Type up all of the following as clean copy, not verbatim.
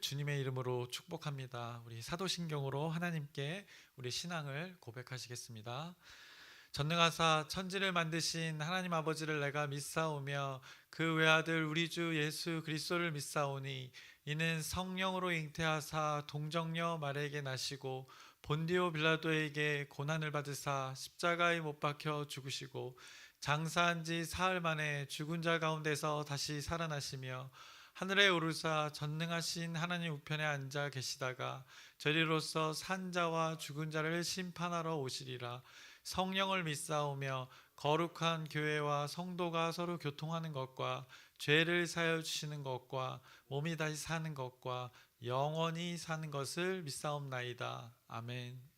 주님의 이름으로 축복합니다. 우리 사도신경으로 하나님께 우리 신앙을 고백하시겠습니다. 전능하사 천지를 만드신 하나님 아버지를 내가 믿사오며 그 외아들 우리 주 예수 그리스도를 믿사오니 이는 성령으로 잉태하사 동정녀 마리아에게 나시고 본디오 빌라도에게 고난을 받으사 십자가에 못 박혀 죽으시고 장사한 지 사흘 만에 죽은 자 가운데서 다시 살아나시며 하늘에 오르사 전능하신 하나님 우편에 앉아 계시다가 저리로서 산 자와 죽은 자를 심판하러 오시리라. 성령을 믿사오며 거룩한 교회와 성도가 서로 교통하는 것과 죄를 사하여 주시는 것과 몸이 다시 사는 것과 영원히 사는 것을 믿사옵나이다. 아멘.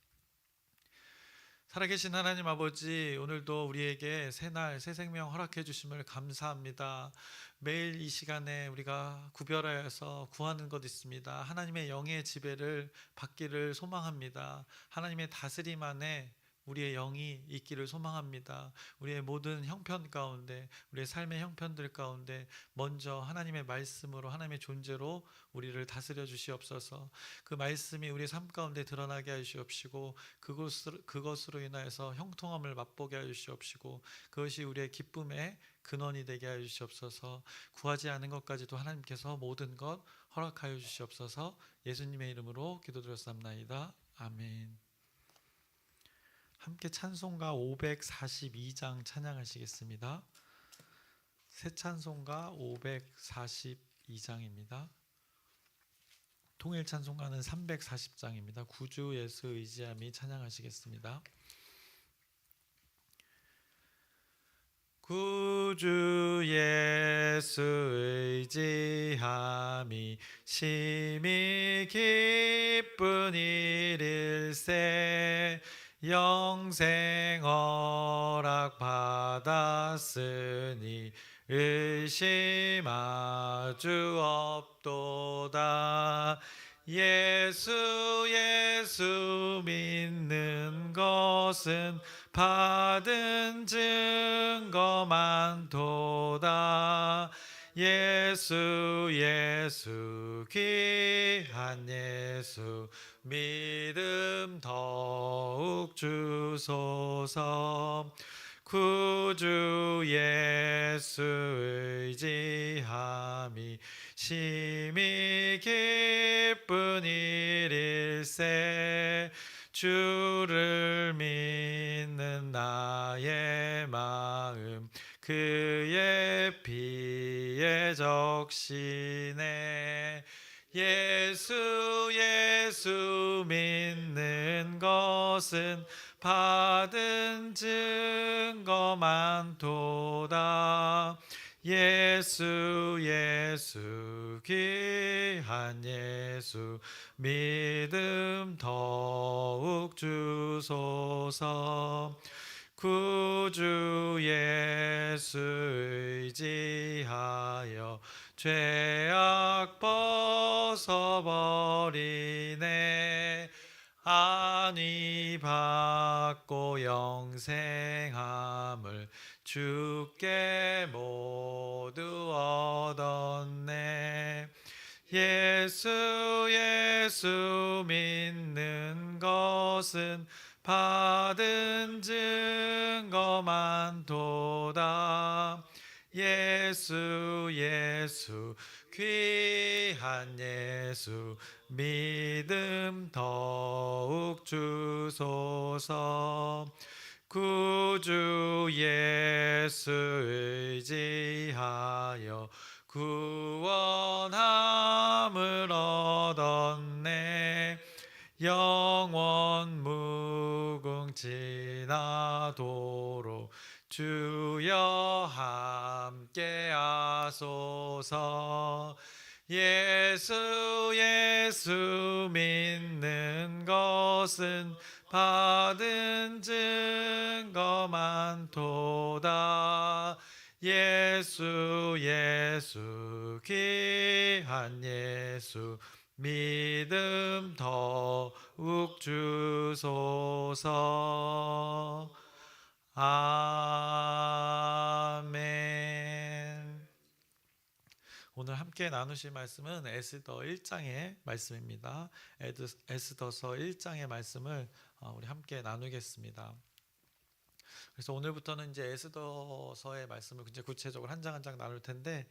살아계신 하나님 아버지, 오늘도 우리에게 새날 새 생명 허락해 주심을 감사합니다. 매일 이 시간에 우리가 구별하여서 구하는 것 있습니다. 하나님의 영의 지배를 받기를 소망합니다. 하나님의 다스림 안에 우리의 영이 있기를 소망합니다. 우리의 모든 형편 가운데, 우리의 삶의 형편들 가운데 먼저 하나님의 말씀으로, 하나님의 존재로 우리를 다스려 주시옵소서. 그 말씀이 우리의 삶 가운데 드러나게 하시옵시고 그것으로 인하여서 형통함을 맛보게 하여 주시옵시고 그것이 우리의 기쁨의 근원이 되게 하여 주시옵소서. 구하지 않은 것까지도 하나님께서 모든 것 허락하여 주시옵소서. 예수님의 이름으로 기도드렸사옵나이다. 아멘. 함께 찬송가 542장 찬양하시겠습니다. 새 찬송가 542장입니다. 통일 찬송가는 340장입니다. 구주 예수 의지함이 찬양하시겠습니다. 구주 예수 의지함이 심히 기쁜 일일세 영생 허락 받았으니 의심 아주 없도다. 예수 믿는 것은 받은 증거 많도다. 예수 귀한 예수 믿음 더욱 주소서. 구주 예수 의지함이 심히 기쁜 일일세 주를 믿는 나의 마음 그의 피에 적시네. 예수 믿는 것은 받은 증거 많도다. 예수 귀한 예수 믿음 더욱 주소서. 구주 예수 의지하여 죄악 벗어버리네. 안위 받고 영생함을 주께 모두 얻었네. 예수 믿는 것은 받은 증거 많도다. 예수 귀한 예수 믿음 더욱 주소서. 구주 예수 의지하여 구원함을 얻었네. 영원 무궁지나도록 주여 함께 하소서. 예수 믿는 것은 받은 증거 많도다. 예수 귀한 예수 믿음 더욱 주소서. 아멘. 오늘 함께 나누실 말씀은 에스더 1장의 말씀입니다. 에스더서 1장의 말씀을 우리 함께 나누겠습니다. 그래서 오늘부터는 이제 에스더서의 말씀을 이제 구체적으로 한 장 한 장 나눌 텐데,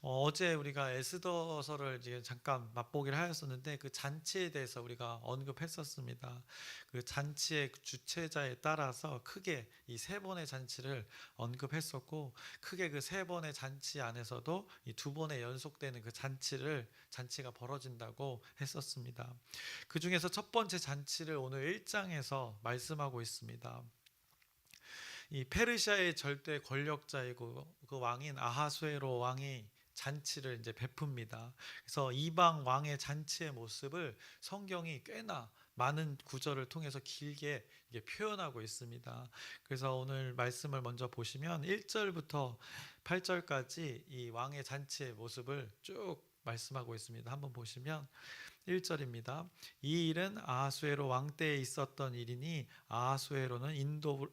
어제 우리가 에스더서를 이제 잠깐 맛보기를 하였었는데 그 잔치에 대해서 우리가 언급했었습니다. 그 잔치의 주최자에 따라서 크게 이 세 번의 잔치를 언급했었고, 크게 그 세 번의 잔치 안에서도 이 두 번의 연속되는 그 잔치가 벌어진다고 했었습니다. 그 중에서 첫 번째 잔치를 오늘 1장에서 말씀하고 있습니다. 이 페르시아의 절대 권력자이고 그 왕인 아하수에로 왕이 잔치를 이제 베풉니다. 그래서 이방 왕의 잔치의 모습을 성경이 꽤나 많은 구절을 통해서 길게 이게 표현하고 있습니다. 그래서 오늘 말씀을 먼저 보시면 1절부터 8절까지 이 왕의 잔치의 모습을 쭉 말씀하고 있습니다. 한번 보시면 1절입니다. 이 일은 아하수에로 왕 때에 있었던 일이니 아하수에로는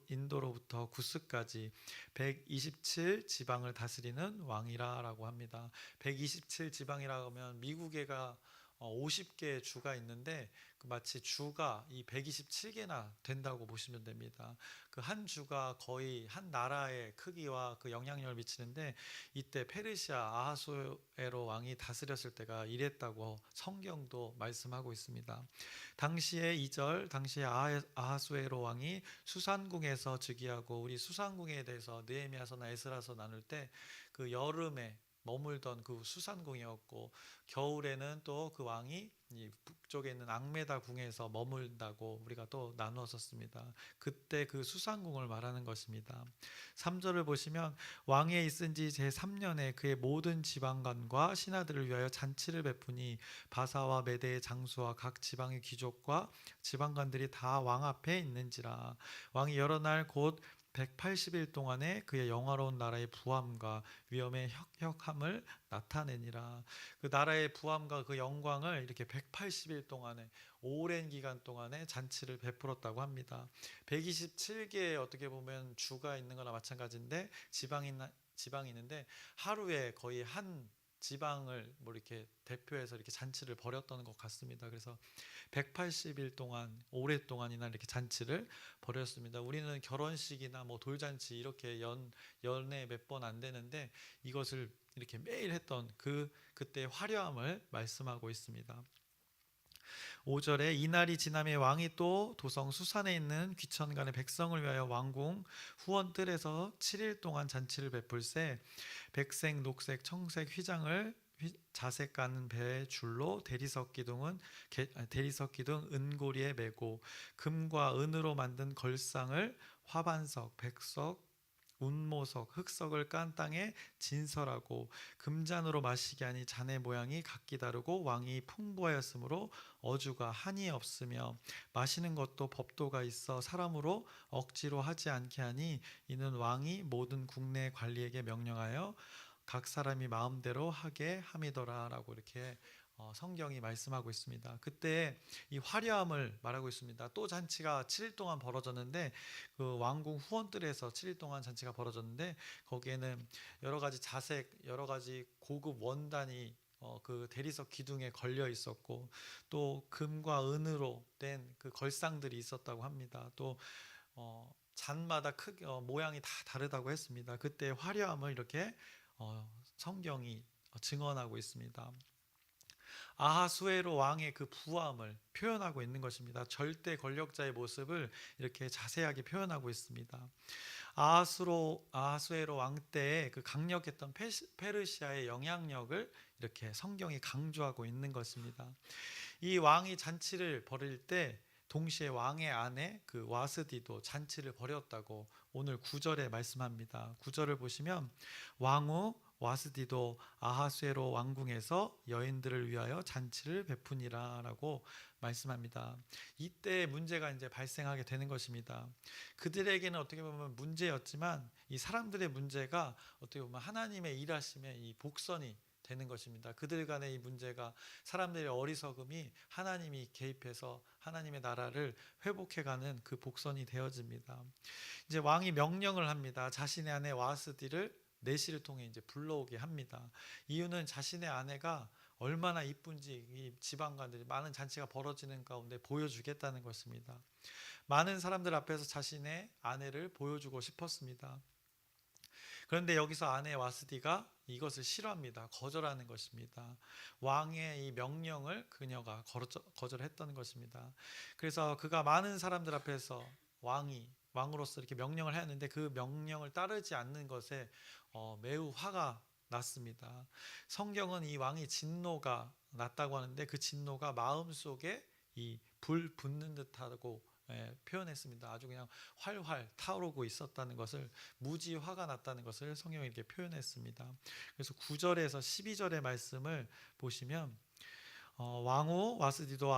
인도로부터 구스까지 127 지방을 다스리는 왕이라라고 합니다. 127 지방이라고 하면 미국에가 50개의 주가 있는데 마치 주가 이 127개나 된다고 보시면 됩니다. 그 한 주가 거의 한 나라의 크기와 그 영향력을 미치는데, 이때 페르시아 아하수에로 왕이 다스렸을 때가 이랬다고 성경도 말씀하고 있습니다. 당시에 2절, 당시에 아하수에로 왕이 수산궁에서 즉위하고, 우리 수산궁에 대해서 느헤미야서나 에스라서 나눌 때 그 여름에 머물던 그 수산궁이었고, 겨울에는 또 그 왕이 이 북쪽에 있는 앙메다 궁에서 머물다고 우리가 또 나누었었습니다. 그때 그 수산궁을 말하는 것입니다. 3절을 보시면 왕에 있은 지 제3년에 그의 모든 지방관과 신하들을 위하여 잔치를 베푸니 바사와 메대의 장수와 각 지방의 귀족과 지방관들이 다 왕 앞에 있는지라. 왕이 여러 날 곧 180일 동안에 그의 영화로운 나라의 부함과 위엄의 혁혁함을 나타내니라. 그 나라의 부함과 그 영광을 이렇게 180일 동안에, 오랜 기간 동안에 잔치를 베풀었다고 합니다. 127개의 어떻게 보면 주가 있는 거나 마찬가지인데, 지방이 있는데 하루에 거의 한 지방을 뭐 이렇게 대표해서 이렇게 잔치를 벌였던 것 같습니다. 그래서 180일 동안, 오랫동안이나 이렇게 잔치를 벌였습니다. 우리는 결혼식이나 뭐 돌잔치 이렇게 연에 몇 번 안 되는데 이것을 이렇게 매일 했던 그때 화려함을 말씀하고 있습니다. 5절에 이날이 지남에 왕이 또 도성 수산에 있는 귀천간의 백성을 위하여 왕궁 후원뜰에서 7일 동안 잔치를 베풀세, 백색, 녹색, 청색 휘장을 자색 가는 배의 줄로 대리석 기둥 은고리에 메고 금과 은으로 만든 걸상을 화반석, 백석, 운모석, 흑석을 깐 땅에 진설하고 금잔으로 마시게 하니 잔의 모양이 각기 다르고 왕이 풍부하였으므로 어주가 한이 없으며 마시는 것도 법도가 있어 사람으로 억지로 하지 않게 하니 이는 왕이 모든 국내 관리에게 명령하여 각 사람이 마음대로 하게 함이더라라고 이렇게 성경이 말씀하고 있습니다. 그때 이 화려함을 말하고 있습니다. 또 잔치가 7일 동안 벌어졌는데, 그 왕궁 후원뜰에서 7일 동안 잔치가 벌어졌는데 거기에는 여러 가지 자색, 여러 가지 고급 원단이 그 대리석 기둥에 걸려 있었고, 또 금과 은으로 된 그 걸상들이 있었다고 합니다. 또 잔마다 모양이 다 다르다고 했습니다. 그때 화려함을 이렇게 성경이 증언하고 있습니다. 아하수에로 왕의 그 부함을 표현하고 있는 것입니다. 절대 권력자의 모습을 이렇게 자세하게 표현하고 있습니다. 아하수에로 왕 때의 그 강력했던 페르시아의 영향력을 이렇게 성경이 강조하고 있는 것입니다. 이 왕이 잔치를 벌일 때 동시에 왕의 아내 그 와스디도 잔치를 벌였다고 오늘 9절에 말씀합니다. 9절을 보시면 왕후 와스디도 아하수에로 왕궁에서 여인들을 위하여 잔치를 베푸니라라고 말씀합니다. 이때 문제가 이제 발생하게 되는 것입니다. 그들에게는 어떻게 보면 문제였지만 이 사람들의 문제가 어떻게 보면 하나님의 일하심의 이 복선이 되는 것입니다. 그들 간의 이 문제가, 사람들의 어리석음이 하나님이 개입해서 하나님의 나라를 회복해가는 그 복선이 되어집니다. 이제 왕이 명령을 합니다. 자신의 아내 와스디를 내시를 통해 이제 불러오게 합니다. 이유는 자신의 아내가 얼마나 이쁜지 이 지방간들이 많은 잔치가 벌어지는 가운데 보여주겠다는 것입니다. 많은 사람들 앞에서 자신의 아내를 보여주고 싶었습니다. 그런데 여기서 아내 와스디가 이것을 싫어합니다. 거절하는 것입니다. 왕의 이 명령을 그녀가 거절했던 것입니다. 그래서 그가 많은 사람들 앞에서 왕으로서 이렇게 명령을 하였는데 그 명령을 따르지 않는 것에 매우 화가 났습니다. 성경은 이 왕이 진노가 났다고 하는데 그 진노가 마음속에 이 불 붙는 듯하고 표현했습니다. 아주 그냥 활활 타오르고 있었다는 것을, 무지 화가 났다는 것을 성경이 이렇게 표현했습니다. 그래서 9절에서 12절의 말씀을 보시면 왕후 와스디도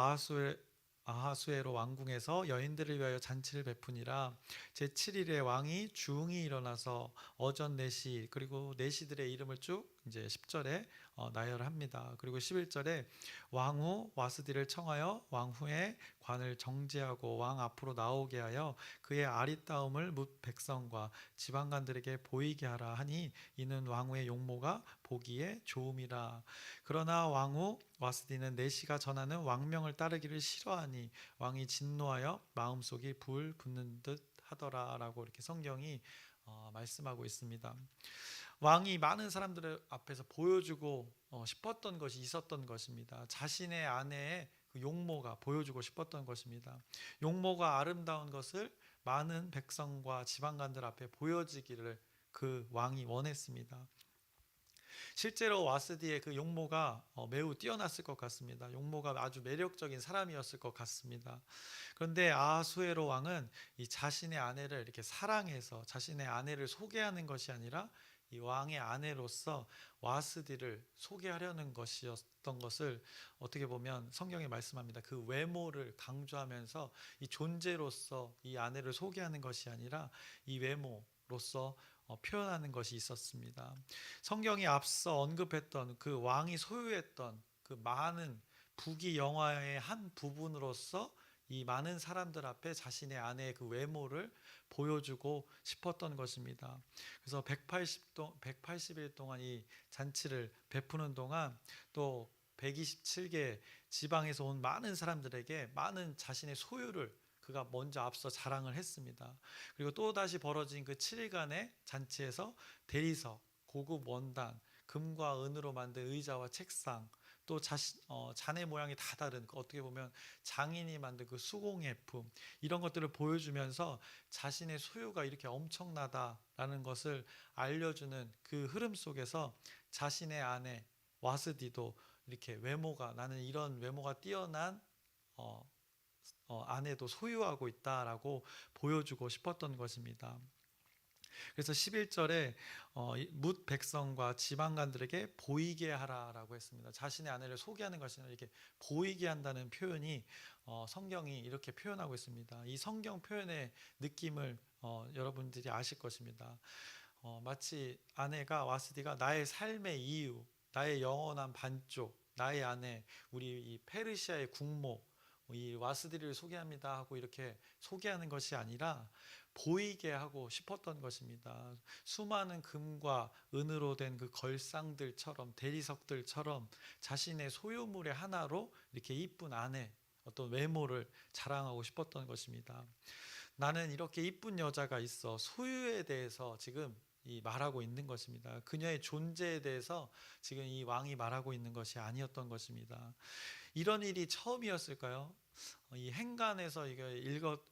아하수에로 왕궁에서 여인들을 위하여 잔치를 베푸니라. 제7일에 왕이 중이 일어나서 어전 내시 그리고 내시들의 이름을 쭉 이제 10절에 나열합니다. 그리고 11절에 왕후 와스디를 청하여 왕후의 관을 정지하고 왕 앞으로 나오게 하여 그의 아리따움을 뭇 백성과 지방관들에게 보이게 하라 하니 이는 왕후의 용모가 보기에 좋음이라. 그러나 왕후 와스디는 내시가 전하는 왕명을 따르기를 싫어하니 왕이 진노하여 마음속이 불 붙는 듯 하더라라고 이렇게 성경이 말씀하고 있습니다. 왕이 많은 사람들 앞에서 보여주고 싶었던 것이 있었던 것입니다. 자신의 아내의 그 용모가 보여주고 싶었던 것입니다. 용모가 아름다운 것을 많은 백성과 지방관들 앞에 보여지기를 그 왕이 원했습니다. 실제로 와스디의 그 용모가 매우 뛰어났을 것 같습니다. 용모가 아주 매력적인 사람이었을 것 같습니다. 그런데 아하수에로 왕은 이 자신의 아내를 이렇게 사랑해서 자신의 아내를 소개하는 것이 아니라 이 왕의 아내로서 와스디를 소개하려는 것이었던 것을 어떻게 보면 성경에 말씀합니다. 그 외모를 강조하면서 이 존재로서 이 아내를 소개하는 것이 아니라 이 외모로서 표현하는 것이 있었습니다. 성경이 앞서 언급했던 그 왕이 소유했던 그 많은 부귀 영화의 한 부분으로서 이 많은 사람들 앞에 자신의 아내의 그 외모를 보여주고 싶었던 것입니다. 그래서 180일 동안 이 잔치를 베푸는 동안 또 127개 지방에서 온 많은 사람들에게 많은 자신의 소유를 그가 먼저 앞서 자랑을 했습니다. 그리고 또 다시 벌어진 그 7일간의 잔치에서 대리석, 고급 원단, 금과 은으로 만든 의자와 책상, 또 잔의 모양이 다 다른 어떻게 보면 장인이 만든 그 수공예품, 이런 것들을 보여주면서 자신의 소유가 이렇게 엄청나다라는 것을 알려주는 그 흐름 속에서 자신의 아내 와스디도 이렇게 외모가, 나는 이런 외모가 뛰어난 아내도 소유하고 있다라고 보여주고 싶었던 것입니다. 그래서 11절에 뭇 백성과 지방관들에게 보이게 하라라고 했습니다. 자신의 아내를 소개하는 것이 아니라 이렇게 보이게 한다는 표현이 성경이 이렇게 표현하고 있습니다. 이 성경 표현의 느낌을 여러분들이 아실 것입니다. 마치 아내가 와스디가 나의 삶의 이유, 나의 영원한 반쪽, 나의 아내, 우리 이 페르시아의 국모 이 와스디를 소개합니다 하고 이렇게 소개하는 것이 아니라 보이게 하고 싶었던 것입니다. 수많은 금과 은으로 된 그 걸상들처럼, 대리석들처럼 자신의 소유물의 하나로 이렇게 이쁜 아내, 어떤 외모를 자랑하고 싶었던 것입니다. 나는 이렇게 이쁜 여자가 있어, 소유에 대해서 지금 말하고 있는 것입니다. 그녀의 존재에 대해서 지금 이 왕이 말하고 있는 것이 아니었던 것입니다. 이런 일이 처음이었을까요? 이 행간에서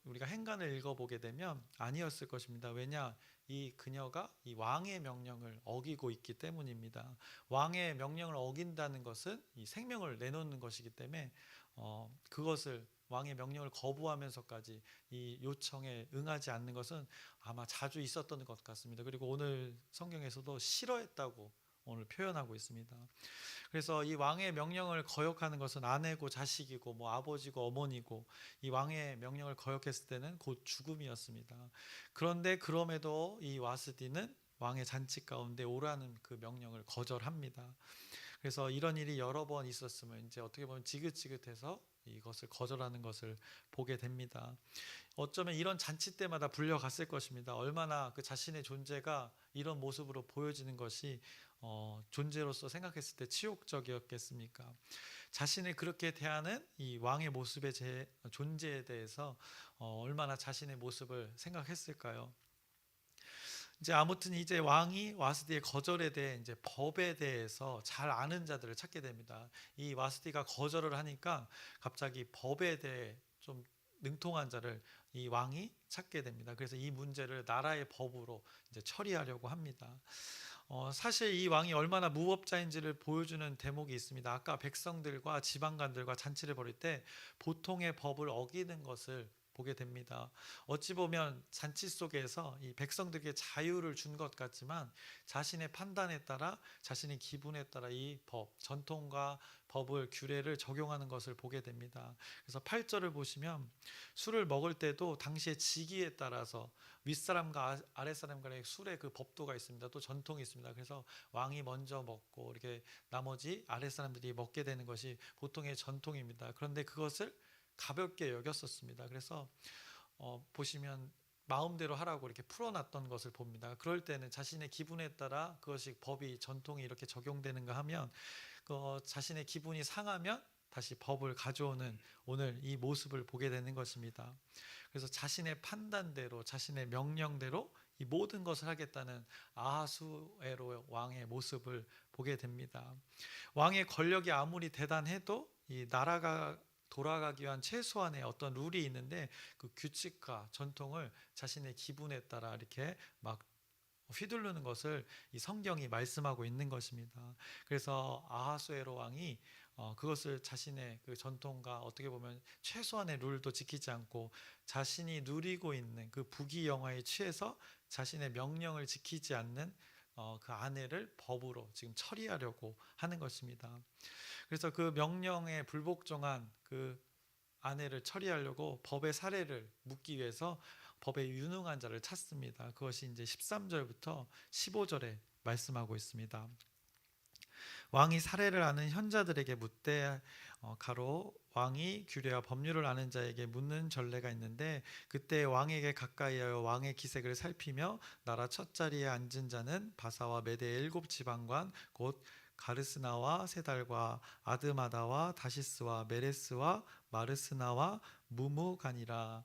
우리가 행간을 읽어보게 되면 아니었을 것입니다. 왜냐? 이 그녀가 이 왕의 명령을 어기고 있기 때문입니다. 왕의 명령을 어긴다는 것은 이 생명을 내놓는 것이기 때문에 그것을 왕의 명령을 거부하면서까지 이 요청에 응하지 않는 것은 아마 자주 있었던 것 같습니다. 그리고 오늘 성경에서도 싫어했다고 오늘 표현하고 있습니다. 그래서 이 왕의 명령을 거역하는 것은 아내고 자식이고 뭐 아버지고 어머니고 이 왕의 명령을 거역했을 때는 곧 죽음이었습니다. 그런데 그럼에도 이 와스디는 왕의 잔치 가운데 오라는 그 명령을 거절합니다. 그래서 이런 일이 여러 번 있었으면 이제 어떻게 보면 지긋지긋해서 이것을 거절하는 것을 보게 됩니다. 어쩌면 이런 잔치 때마다 불려갔을 것입니다. 얼마나 그 자신의 존재가 이런 모습으로 보여지는 것이 존재로서 생각했을 때 치욕적이었겠습니까? 자신을 그렇게 대하는 이 왕의 모습의 존재에 대해서 얼마나 자신의 모습을 생각했을까요? 이제 아무튼 이제 왕이 와스디의 거절에 대해 이제 법에 대해서 잘 아는 자들을 찾게 됩니다. 이 와스디가 거절을 하니까 갑자기 법에 대해 좀 능통한 자를 이 왕이 찾게 됩니다. 그래서 이 문제를 나라의 법으로 이제 처리하려고 합니다. 사실 이 왕이 얼마나 무법자인지를 보여주는 대목이 있습니다. 아까 백성들과 지방관들과 잔치를 벌일 때 보통의 법을 어기는 것을 보게 됩니다. 어찌 보면 잔치 속에서 이 백성들에게 자유를 준 것 같지만 자신의 판단에 따라 자신의 기분에 따라 이 법, 전통과 법을 규례를 적용하는 것을 보게 됩니다. 그래서 8절을 보시면 술을 먹을 때도 당시의 직위에 따라서 윗사람과 아랫사람 간의 술의 그 법도가 있습니다. 또 전통이 있습니다. 그래서 왕이 먼저 먹고 이렇게 나머지 아랫사람들이 먹게 되는 것이 보통의 전통입니다. 그런데 그것을 가볍게 여겼었습니다. 그래서 보시면 마음대로 하라고 이렇게 풀어놨던 것을 봅니다. 그럴 때는 자신의 기분에 따라 그것이 법이 전통이 이렇게 적용되는가 하면 자신의 기분이 상하면 다시 법을 가져오는 오늘 이 모습을 보게 되는 것입니다. 그래서 자신의 판단대로 자신의 명령대로 이 모든 것을 하겠다는 아하수에로 왕의 모습을 보게 됩니다. 왕의 권력이 아무리 대단해도 이 나라가 돌아가기 위한 최소한의 어떤 룰이 있는데 그 규칙과 전통을 자신의 기분에 따라 이렇게 막 휘두르는 것을 이 성경이 말씀하고 있는 것입니다. 그래서 아하수에로 왕이 그것을 자신의 그 전통과 어떻게 보면 최소한의 룰도 지키지 않고 자신이 누리고 있는 그 부귀영화에 취해서 자신의 명령을 지키지 않는 그 아내를 법으로 지금 처리하려고 하는 것입니다. 그래서 그 명령에 불복종한 그 아내를 처리하려고 법의 사례를 묻기 위해서 법에 유능한 자를 찾습니다. 그것이 이제 13절부터 15절에 말씀하고 있습니다. 왕이 사례를 아는 현자들에게 묻되 가로 왕이 규례와 법률을 아는 자에게 묻는 전례가 있는데 그때 왕에게 가까이하여 왕의 기색을 살피며 나라 첫 자리에 앉은 자는 바사와 메대의 7 지방관 곧 가르스나와 세달과 아드마다와 다시스와 메레스와 마르스나와 무무간이라.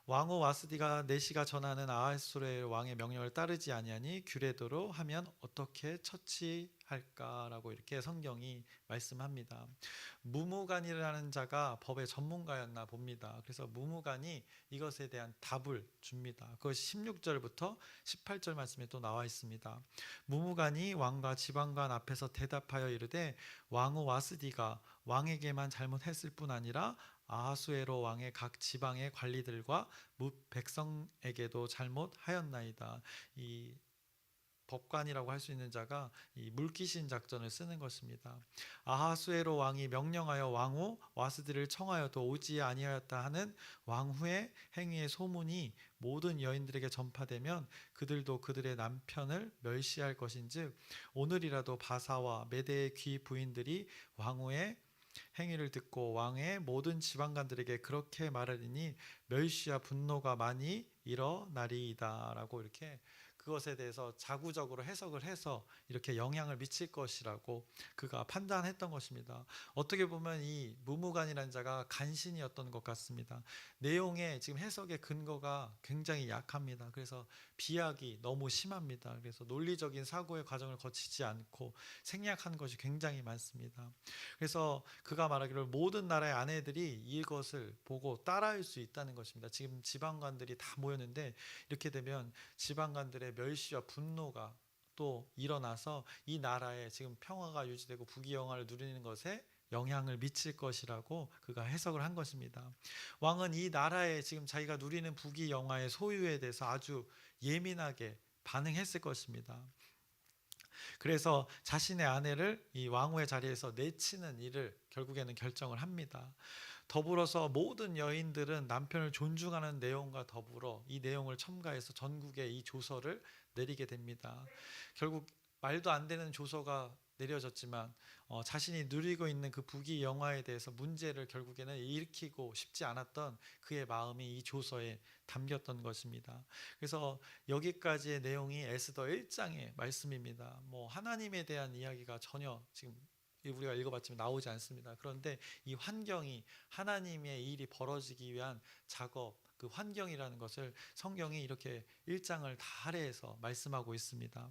왕후 와스디가 내시가 전하는 아하수에로 왕의 명령을 따르지 아니하니 규례대로 하면 어떻게 처치할까라고 이렇게 성경이 말씀합니다. 무무간이라는 자가 법의 전문가였나 봅니다. 그래서 무무간이 이것에 대한 답을 줍니다. 그것이 16절부터 18절 말씀에 또 나와 있습니다. 무무간이 왕과 지방관 앞에서 대답하여 이르되 왕후 와스디가 왕에게만 잘못했을 뿐 아니라 아하수에로 왕의 각 지방의 관리들과 뭇 백성에게도 잘못하였나이다. 이 법관이라고 할 수 있는 자가 이 물귀신 작전을 쓰는 것입니다. 아하수에로 왕이 명령하여 왕후 와스디를 청하여도 오지 아니하였다 하는 왕후의 행위의 소문이 모든 여인들에게 전파되면 그들도 그들의 남편을 멸시할 것인즉 오늘이라도 바사와 메대의 귀 부인들이 왕후의 행위를 듣고 왕의 모든 지방관들에게 그렇게 말하리니 멸시와 분노가 많이 일어나리이다 라고 이렇게 그것에 대해서 자구적으로 해석을 해서 이렇게 영향을 미칠 것이라고 그가 판단했던 것입니다. 어떻게 보면 이 무무간이라는 자가 간신이었던 것 같습니다. 내용의 지금 해석의 근거가 굉장히 약합니다. 그래서 비약이 너무 심합니다. 그래서 논리적인 사고의 과정을 거치지 않고 생략한 것이 굉장히 많습니다. 그래서 그가 말하기를 모든 나라의 아내들이 이것을 보고 따라할 수 있다는 것입니다. 지금 지방관들이 다 모였는데 이렇게 되면 지방관들의 멸시와 분노가 또 일어나서 이 나라에 지금 평화가 유지되고 부귀영화를 누리는 것에 영향을 미칠 것이라고 그가 해석을 한 것입니다. 왕은 이 나라에 지금 자기가 누리는 부귀영화의 소유에 대해서 아주 예민하게 반응했을 것입니다. 그래서 자신의 아내를 이 왕후의 자리에서 내치는 일을 결국에는 결정을 합니다. 더불어서 모든 여인들은 남편을 존중하는 내용과 더불어 이 내용을 첨가해서 전국에 이 조서를 내리게 됩니다. 결국 말도 안 되는 조서가 내려졌지만 자신이 누리고 있는 그 부귀 영화에 대해서 문제를 결국에는 일으키고 싶지 않았던 그의 마음이 이 조서에 담겼던 것입니다. 그래서 여기까지의 내용이 에스더 1장의 말씀입니다. 뭐 하나님에 대한 이야기가 전혀 지금 우리가 읽어봤지만 나오지 않습니다. 그런데 이 환경이 하나님의 일이 벌어지기 위한 작업, 그 환경이라는 것을 성경이 이렇게 1장을 다 할애해서 말씀하고 있습니다.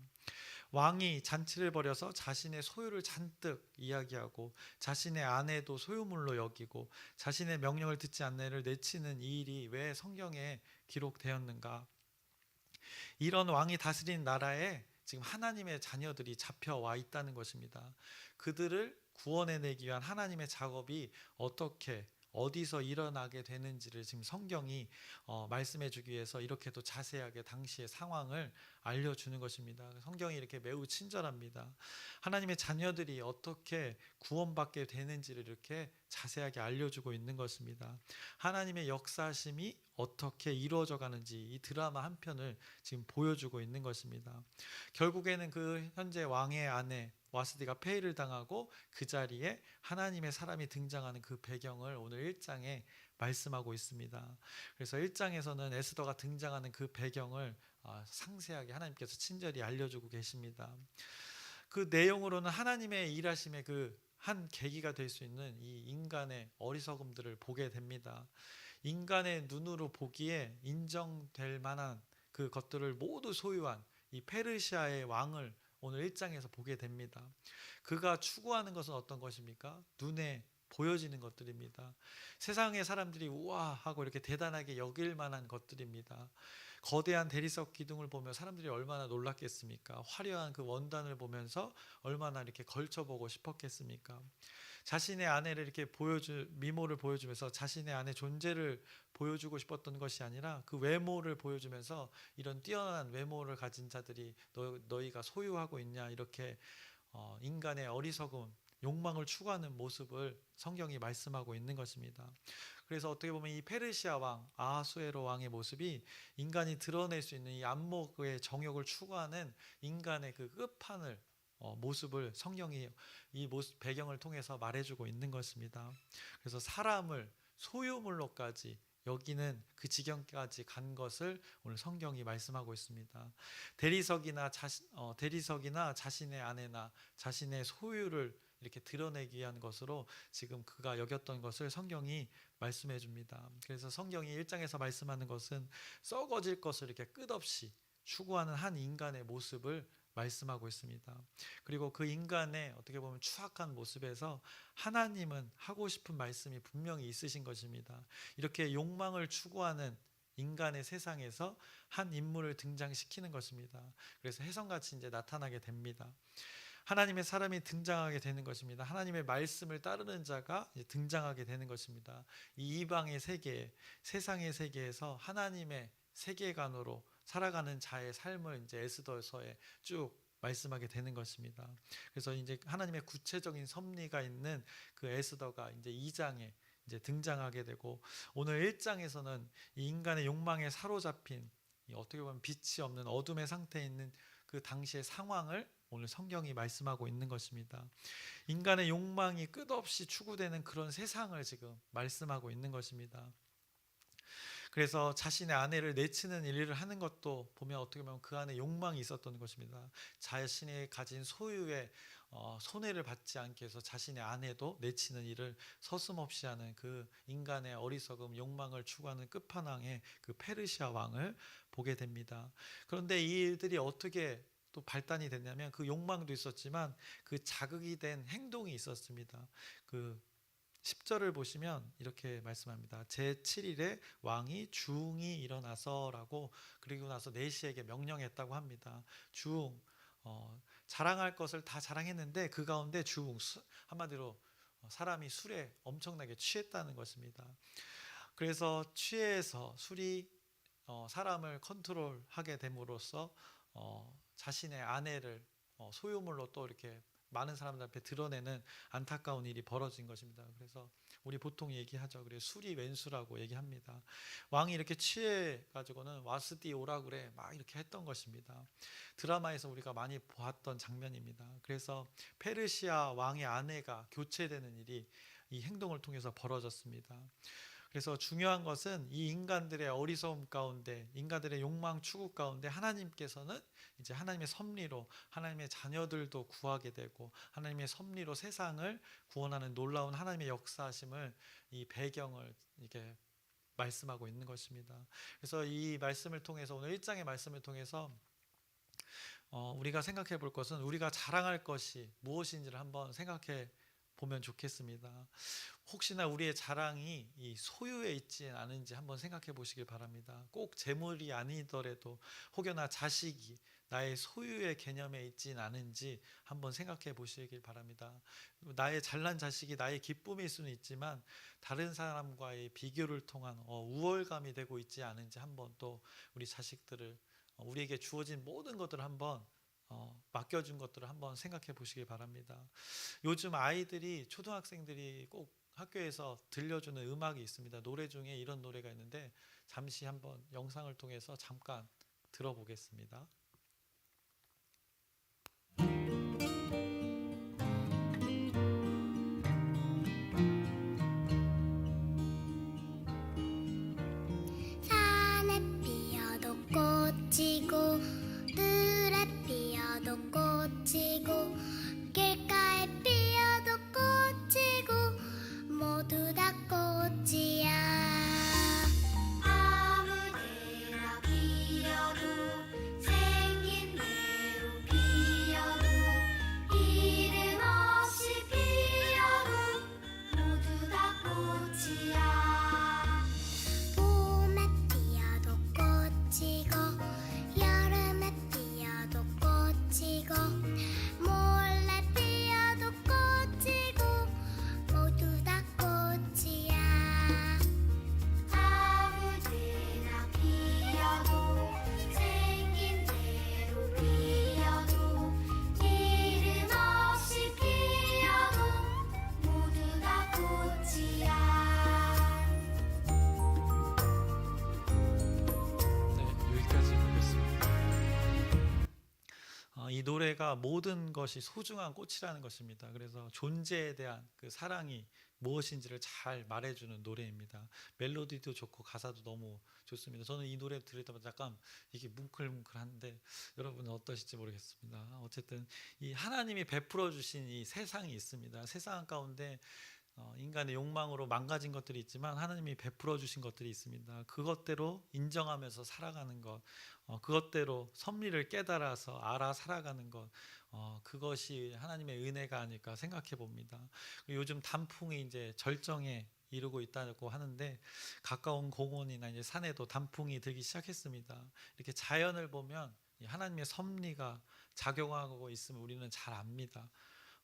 왕이 잔치를 벌여서 자신의 소유를 잔뜩 이야기하고 자신의 아내도 소유물로 여기고 자신의 명령을 듣지 않는 애를 내치는 이 일이 왜 성경에 기록되었는가? 이런 왕이 다스린 나라에 지금 하나님의 자녀들이 잡혀와 있다는 것입니다. 그들을 구원해내기 위한 하나님의 작업이 어떻게 어디서 일어나게 되는지를 지금 성경이 말씀해 주기 위해서 이렇게 또 자세하게 당시의 상황을 알려주는 것입니다. 성경이 이렇게 매우 친절합니다. 하나님의 자녀들이 어떻게 구원받게 되는지를 이렇게 자세하게 알려주고 있는 것입니다. 하나님의 역사심이 어떻게 이루어져 가는지 이 드라마 한 편을 지금 보여주고 있는 것입니다. 결국에는 그 현재 왕의 아내 와스디가 폐위를 당하고 그 자리에 하나님의 사람이 등장하는 그 배경을 오늘 1장에 말씀하고 있습니다. 그래서 1장에서는 에스더가 등장하는 그 배경을 상세하게 하나님께서 친절히 알려주고 계십니다. 그 내용으로는 하나님의 일하심의 그 한 계기가 될 수 있는 이 인간의 어리석음들을 보게 됩니다. 인간의 눈으로 보기에 인정될 만한 그 것들을 모두 소유한 이 페르시아의 왕을 오늘 1장에서 보게 됩니다. 그가 추구하는 것은 어떤 것입니까? 눈에 보여지는 것들입니다. 세상의 사람들이 우와 하고 이렇게 대단하게 여길 만한 것들입니다. 거대한 대리석 기둥을 보며 사람들이 얼마나 놀랐겠습니까? 화려한 그 원단을 보면서 얼마나 이렇게 걸쳐보고 싶었겠습니까? 자신의 아내를 이렇게 미모를 보여주면서 자신의 아내 존재를 보여주고 싶었던 것이 아니라 그 외모를 보여주면서 이런 뛰어난 외모를 가진 자들이 너희가 소유하고 있냐 이렇게 인간의 어리석음, 욕망을 추구하는 모습을 성경이 말씀하고 있는 것입니다. 그래서 어떻게 보면 이 페르시아 왕 아하수에로 왕의 모습이 인간이 드러낼 수 있는 이 안목의 정욕을 추구하는 인간의 그 끝판을 모습을 성경이 이 모습 배경을 통해서 말해주고 있는 것입니다. 그래서 사람을 소유물로까지 여기는 그 지경까지 간 것을 오늘 성경이 말씀하고 있습니다. 대리석이나 자신의 아내나 자신의 소유를 이렇게 드러내기 위한 것으로 지금 그가 여겼던 것을 성경이 말씀해 줍니다. 그래서 성경이 1장에서 말씀하는 것은 썩어질 것을 이렇게 끝없이 추구하는 한 인간의 모습을 말씀하고 있습니다. 그리고 그 인간의 어떻게 보면 추악한 모습에서 하나님은 하고 싶은 말씀이 분명히 있으신 것입니다. 이렇게 욕망을 추구하는 인간의 세상에서 한 인물을 등장시키는 것입니다. 그래서 혜성같이 이제 나타나게 됩니다. 하나님의 사람이 등장하게 되는 것입니다. 하나님의 말씀을 따르는 자가 등장하게 되는 것입니다. 이 이방의 세계, 세상의 세계에서 하나님의 세계관으로 살아가는 자의 삶을 이제 에스더서에 쭉 말씀하게 되는 것입니다. 그래서 이제 하나님의 구체적인 섭리가 있는 그 에스더가 이제 2장에 이제 등장하게 되고 오늘 1장에서는 이 인간의 욕망에 사로잡힌 어떻게 보면 빛이 없는 어둠의 상태에 있는 그 당시의 상황을 오늘 성경이 말씀하고 있는 것입니다. 인간의 욕망이 끝없이 추구되는 그런 세상을 지금 말씀하고 있는 것입니다. 그래서 자신의 아내를 내치는 일을 하는 것도 보면 어떻게 보면 그 안에 욕망이 있었던 것입니다. 자신이 가진 소유에 손해를 받지 않게 해서 자신의 아내도 내치는 일을 서슴없이 하는 그 인간의 어리석음, 욕망을 추구하는 끝판왕의 그 페르시아 왕을 보게 됩니다. 그런데 이 일들이 어떻게 또 발단이 됐냐면 그 욕망도 있었지만 그 자극이 된 행동이 있었습니다. 그 10절을 보시면 이렇게 말씀합니다. 제7일에 왕이 주웅이 일어나서라고 그리고 나서 내시에게 명령했다고 합니다. 주웅 자랑할 것을 다 자랑했는데 그 가운데 주웅 한마디로 사람이 술에 엄청나게 취했다는 것입니다. 그래서 취해서 술이 사람을 컨트롤하게 됨으로써 자신의 아내를 소유물로 또 이렇게 많은 사람들 앞에 드러내는 안타까운 일이 벌어진 것입니다. 그래서 우리 보통 얘기하죠. 그래 술이 왼수라고 얘기합니다. 왕이 이렇게 취해 가지고는 와스띠 오라 그래 막 이렇게 했던 것입니다. 드라마에서 우리가 많이 보았던 장면입니다. 그래서 페르시아 왕의 아내가 교체되는 일이 이 행동을 통해서 벌어졌습니다. 그래서 중요한 것은 이 인간들의 어리석음 가운데, 인간들의 욕망 추구 가운데 하나님께서는 이제 하나님의 섭리로 하나님의 자녀들도 구하게 되고 하나님의 섭리로 세상을 구원하는 놀라운 하나님의 역사하심을, 이 배경을 이렇게 말씀하고 있는 것입니다. 그래서 이 말씀을 통해서, 오늘 1장의 말씀을 통해서 우리가 생각해 볼 것은, 우리가 자랑할 것이 무엇인지를 한번 생각해 보면 좋겠습니다. 혹시나 우리의 자랑이 이 소유에 있지 않은지 한번 생각해 보시길 바랍니다. 꼭 재물이 아니더라도 혹여나 자식이 나의 소유의 개념에 있진 않은지 한번 생각해 보시길 바랍니다. 나의 잘난 자식이 나의 기쁨일 수는 있지만 다른 사람과의 비교를 통한 우월감이 되고 있지 않은지 한번, 또 우리 자식들을, 우리에게 주어진 모든 것들을 한번 맡겨준 것들을 한번 생각해 보시길 바랍니다. 요즘 아이들이, 초등학생들이 꼭 학교에서 들려주는 음악이 있습니다. 노래 중에 이런 노래가 있는데 잠시 한번 영상을 통해서 잠깐 들어보겠습니다. 산에 피어도 꽃이고 들에 피어도 꽃이고 길가에 피어도 꽃이고 모두 다 꽃이야. 아무데나 피어도 생긴 대로 피어도 이름 없이 피어도 모두 다 꽃이야. 봄에 피어도 꽃이고 여름에 피어도 꽃이고 몰래 피어도 꽃이고 모두 다 꽃이야. 아무데나 피어도 생긴 대로 피어도 이름 없이 피어도 모두 다 꽃이야. 네, 여기까지 보겠습니다. 이 노래가 모든 것이 소중한 꽃이라는 것입니다. 그래서 존재에 대한 그 사랑이 무엇인지를 잘 말해주는 노래입니다. 멜로디도 좋고 가사도 너무 좋습니다. 저는 이 노래 들을 때마다 약간 이게 뭉클뭉클한데 여러분은 어떠실지 모르겠습니다. 어쨌든 이 하나님이 베풀어 주신 이 세상이 있습니다. 세상 가운데 인간의 욕망으로 망가진 것들이 있지만 하나님이 베풀어 주신 것들이 있습니다. 그것대로 인정하면서 살아가는 것, 그것대로 섭리를 깨달아서 알아 살아가는 것, 그것이 하나님의 은혜가 아닐까 생각해 봅니다. 요즘 단풍이 이제 절정에 이르고 있다고 하는데 가까운 공원이나 이제 산에도 단풍이 들기 시작했습니다. 이렇게 자연을 보면 이 하나님의 섭리가 작용하고 있음을 우리는 잘 압니다.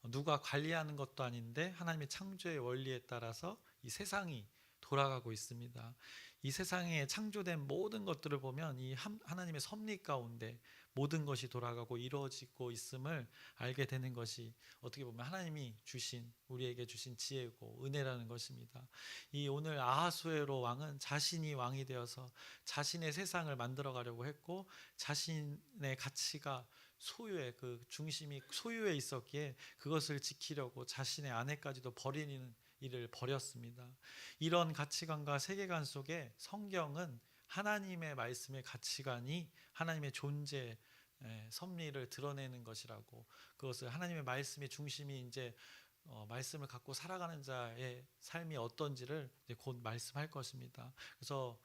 누가 관리하는 것도 아닌데 하나님의 창조의 원리에 따라서 이 세상이 돌아가고 있습니다. 이 세상에 창조된 모든 것들을 보면 이 하나님의 섭리 가운데 모든 것이 돌아가고 이루어지고 있음을 알게 되는 것이 어떻게 보면 하나님이 주신, 우리에게 주신 지혜고 은혜라는 것입니다. 이 오늘 아하수에로 왕은 자신이 왕이 되어서 자신의 세상을 만들어 가려고 했고 자신의 가치가 소유의 그 중심이 소유에 있었기에 그것을 지키려고 자신의 아내까지도 버리는 일을 벌였습니다. 이런 가치관과 세계관 속에 성경은 하나님의 말씀의 가치관이 하나님의 존재, 섭리를 드러내는 것이라고, 그것을 하나님의 말씀의 중심이 이제 말씀을 갖고 살아가는 자의 삶이 어떤지를 이제 곧 말씀할 것입니다. 그래서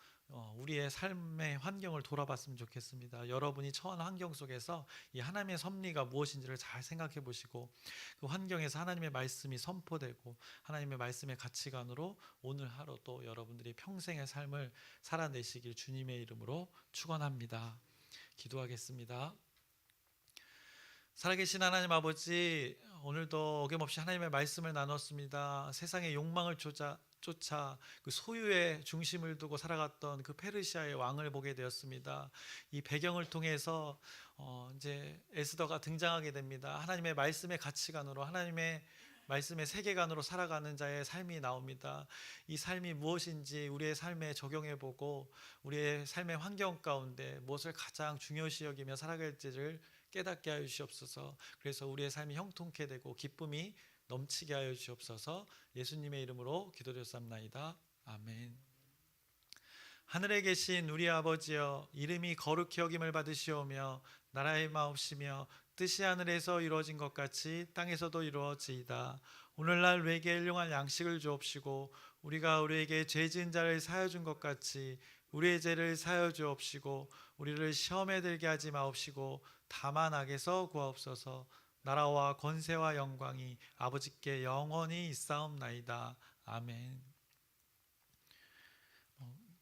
우리의 삶의 환경을 돌아봤으면 좋겠습니다. 여러분이 처한 환경 속에서 이 하나님의 섭리가 무엇인지를 잘 생각해 보시고 그 환경에서 하나님의 말씀이 선포되고 하나님의 말씀의 가치관으로 오늘 하루 또 여러분들이 평생의 삶을 살아내시길 주님의 이름으로 축원합니다. 기도하겠습니다. 살아계신 하나님 아버지, 오늘도 어김없이 하나님의 말씀을 나눴습니다. 세상의 욕망을 쫓아 그 소유의 중심을 두고 살아갔던 그 페르시아의 왕을 보게 되었습니다. 이 배경을 통해서 이제 에스더가 등장하게 됩니다. 하나님의 말씀의 가치관으로 하나님의 말씀의 세계관으로 살아가는 자의 삶이 나옵니다. 이 삶이 무엇인지 우리의 삶에 적용해보고 우리의 삶의 환경 가운데 무엇을 가장 중요시 여기며 살아갈지를 깨닫게 하여 주시옵소서. 그래서 우리의 삶이 형통케 되고 기쁨이 넘치게 하여 주시옵소서. 예수님의 이름으로 기도드렸사옵나이다. 아멘. 하늘에 계신 우리 아버지여, 이름이 거룩히 여김을 받으시오며 나라의 마옵시며 뜻이 하늘에서 이루어진 것 같이 땅에서도 이루어지이다. 오늘날 우리에게 일용할 양식을 주옵시고 우리가 우리에게 죄 지은 자를 사하여 준 것 같이 우리의 죄를 사하여 주옵시고 우리를 시험에 들게 하지 마옵시고 다만 악에서 구하옵소서. 나라와 권세와 영광이 아버지께 영원히 있사옵나이다. 아멘.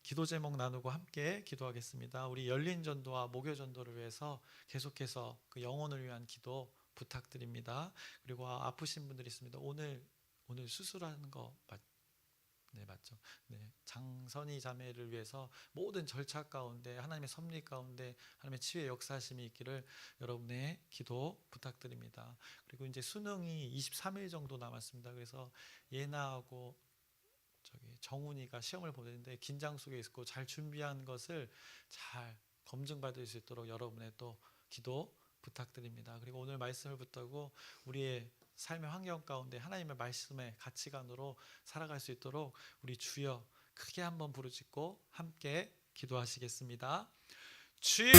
기도 제목 나누고 함께 기도하겠습니다. 우리 열린 전도와 목요 전도를 위해서 계속해서 그 영혼을 위한 기도 부탁드립니다. 그리고 아프신 분들이 있습니다. 오늘 수술하는 거 네, 맞죠? 네, 장선희 자매를 위해서 모든 절차 가운데 하나님의 섭리 가운데 하나님의 치유의 역사하심이 있기를 여러분의 기도 부탁드립니다. 그리고 이제 수능이 23일 정도 남았습니다. 그래서 예나하고 정훈이가 시험을 보는데 긴장 속에 있고 잘 준비한 것을 잘 검증받을 수 있도록 여러분의 또 기도 부탁드립니다. 그리고 오늘 말씀을 붙들고 우리의 삶의 환경 가운데 하나님의 말씀의 가치관으로 살아갈 수 있도록 우리 주여 크게 한번 부르짖고 함께 기도하시겠습니다. 주여